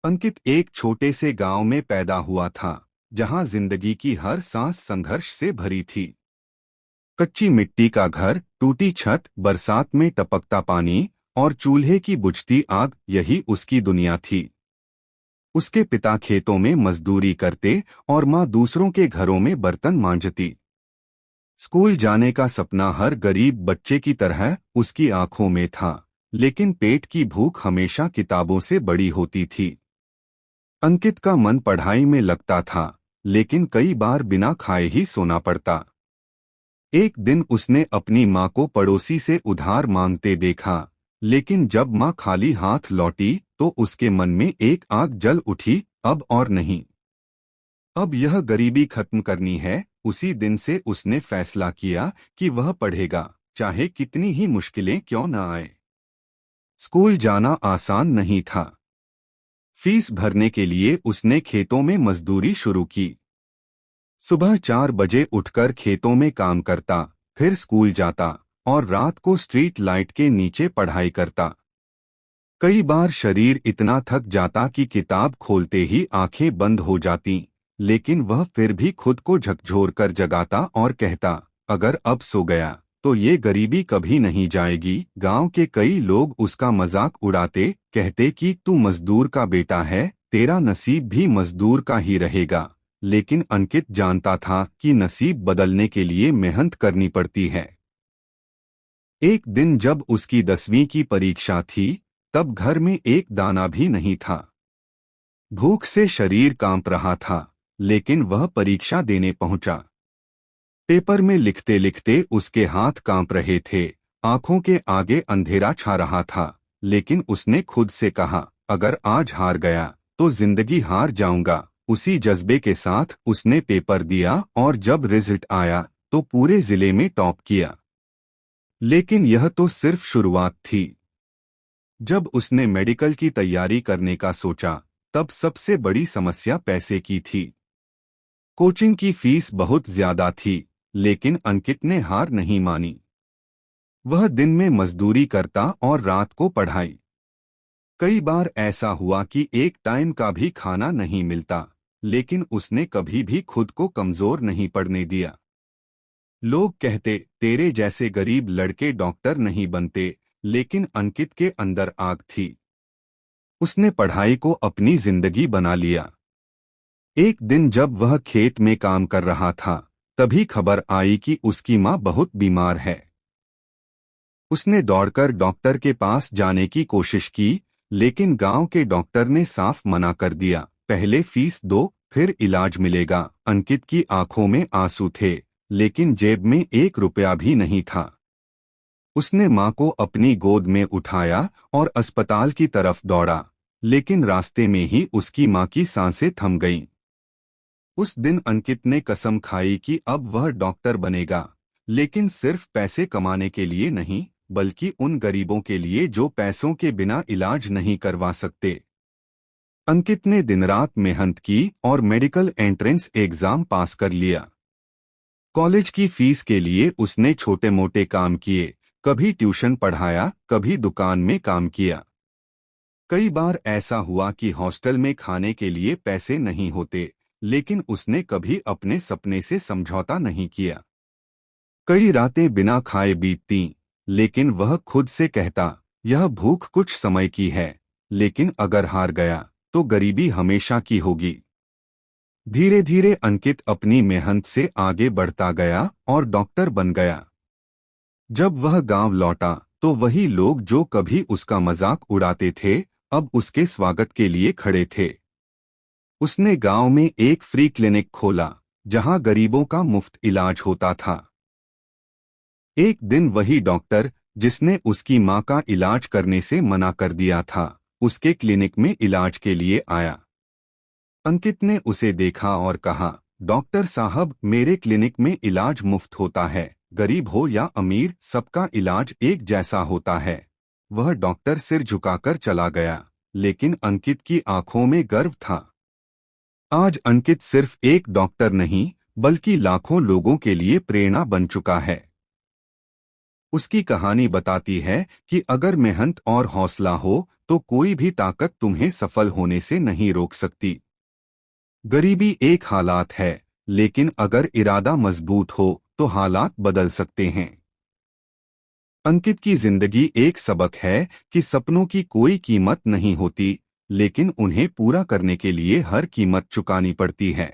अंकित एक छोटे से गांव में पैदा हुआ था, जहां जिंदगी की हर सांस संघर्ष से भरी थी। कच्ची मिट्टी का घर, टूटी छत, बरसात में टपकता पानी और चूल्हे की बुझती आग, यही उसकी दुनिया थी। उसके पिता खेतों में मजदूरी करते और माँ दूसरों के घरों में बर्तन मांजती। स्कूल जाने का सपना हर गरीब बच्चे की तरह उसकी आंखों में था, लेकिन पेट की भूख हमेशा किताबों से बड़ी होती थी। अंकित का मन पढ़ाई में लगता था, लेकिन कई बार बिना खाए ही सोना पड़ता। एक दिन उसने अपनी माँ को पड़ोसी से उधार मांगते देखा, लेकिन जब माँ खाली हाथ लौटी तो उसके मन में एक आग जल उठी, अब और नहीं। अब यह गरीबी खत्म करनी है। उसी दिन से उसने फैसला किया कि वह पढ़ेगा, चाहे कितनी ही मुश्किलें क्यों न आए। स्कूल जाना आसान नहीं था। फीस भरने के लिए उसने खेतों में मजदूरी शुरू की। सुबह 4 बजे उठकर खेतों में काम करता, फिर स्कूल जाता और रात को स्ट्रीट लाइट के नीचे पढ़ाई करता। कई बार शरीर इतना थक जाता कि किताब खोलते ही आंखें बंद हो जाती, लेकिन वह फिर भी खुद को झकझोर कर जगाता और कहता, अगर अब सो गया तो ये गरीबी कभी नहीं जाएगी। गांव के कई लोग उसका मजाक उड़ाते, कहते कि तू मजदूर का बेटा है, तेरा नसीब भी मजदूर का ही रहेगा। लेकिन अंकित जानता था कि नसीब बदलने के लिए मेहनत करनी पड़ती है। एक दिन जब उसकी 10वीं की परीक्षा थी, तब घर में एक दाना भी नहीं था। भूख से शरीर कांप रहा था, लेकिन वह परीक्षा देने पहुंचा। पेपर में लिखते लिखते उसके हाथ कांप रहे थे, आंखों के आगे अंधेरा छा रहा था। लेकिन उसने खुद से कहा, अगर आज हार गया तो जिंदगी हार जाऊंगा। उसी जज्बे के साथ उसने पेपर दिया और जब रिजल्ट आया तो पूरे जिले में टॉप किया। लेकिन यह तो सिर्फ शुरुआत थी। जब उसने मेडिकल की तैयारी करने का सोचा, तब सबसे बड़ी समस्या पैसे की थी। कोचिंग की फीस बहुत ज्यादा थी, लेकिन अंकित ने हार नहीं मानी। वह दिन में मजदूरी करता और रात को पढ़ाई। कई बार ऐसा हुआ कि एक टाइम का भी खाना नहीं मिलता, लेकिन उसने कभी भी खुद को कमजोर नहीं पड़ने दिया। लोग कहते, तेरे जैसे गरीब लड़के डॉक्टर नहीं बनते, लेकिन अंकित के अंदर आग थी। उसने पढ़ाई को अपनी जिंदगी बना लिया। एक दिन जब वह खेत में काम कर रहा था, तभी खबर आई कि उसकी माँ बहुत बीमार है। उसने दौड़कर डॉक्टर के पास जाने की कोशिश की, लेकिन गांव के डॉक्टर ने साफ मना कर दिया, पहले फीस दो, फिर इलाज मिलेगा। अंकित की आंखों में आंसू थे, लेकिन जेब में 1 रुपया भी नहीं था। उसने माँ को अपनी गोद में उठाया और अस्पताल की तरफ दौड़ा, लेकिन रास्ते में ही उसकी माँ की सांसें थम गईं। उस दिन अंकित ने कसम खाई कि अब वह डॉक्टर बनेगा, लेकिन सिर्फ पैसे कमाने के लिए नहीं, बल्कि उन गरीबों के लिए जो पैसों के बिना इलाज नहीं करवा सकते। अंकित ने दिन रात मेहनत की और मेडिकल एंट्रेंस एग्जाम पास कर लिया। कॉलेज की फीस के लिए उसने छोटे मोटे काम किए, कभी ट्यूशन पढ़ाया, कभी दुकान में काम किया। कई बार ऐसा हुआ कि हॉस्टल में खाने के लिए पैसे नहीं होते, लेकिन उसने कभी अपने सपने से समझौता नहीं किया। कई रातें बिना खाए बीततीं, लेकिन वह खुद से कहता, यह भूख कुछ समय की है, लेकिन अगर हार गया तो गरीबी हमेशा की होगी। धीरे धीरे अंकित अपनी मेहनत से आगे बढ़ता गया और डॉक्टर बन गया। जब वह गांव लौटा तो वही लोग जो कभी उसका मजाक उड़ाते थे, अब उसके स्वागत के लिए खड़े थे। उसने गांव में एक फ्री क्लिनिक खोला, जहां गरीबों का मुफ्त इलाज होता था। एक दिन वही डॉक्टर, जिसने उसकी माँ का इलाज करने से मना कर दिया था, उसके क्लिनिक में इलाज के लिए आया। अंकित ने उसे देखा और कहा, डॉक्टर साहब, मेरे क्लिनिक में इलाज मुफ्त होता है, गरीब हो या अमीर, सबका इलाज एक जैसा होता है। वह डॉक्टर सिर झुकाकर चला गया, लेकिन अंकित की आंखों में गर्व था। आज अंकित सिर्फ एक डॉक्टर नहीं, बल्कि लाखों लोगों के लिए प्रेरणा बन चुका है। उसकी कहानी बताती है कि अगर मेहनत और हौसला हो तो कोई भी ताकत तुम्हें सफल होने से नहीं रोक सकती। गरीबी एक हालात है, लेकिन अगर इरादा मजबूत हो तो हालात बदल सकते हैं। अंकित की जिंदगी एक सबक है कि सपनों की कोई कीमत नहीं होती, लेकिन उन्हें पूरा करने के लिए हर कीमत चुकानी पड़ती है।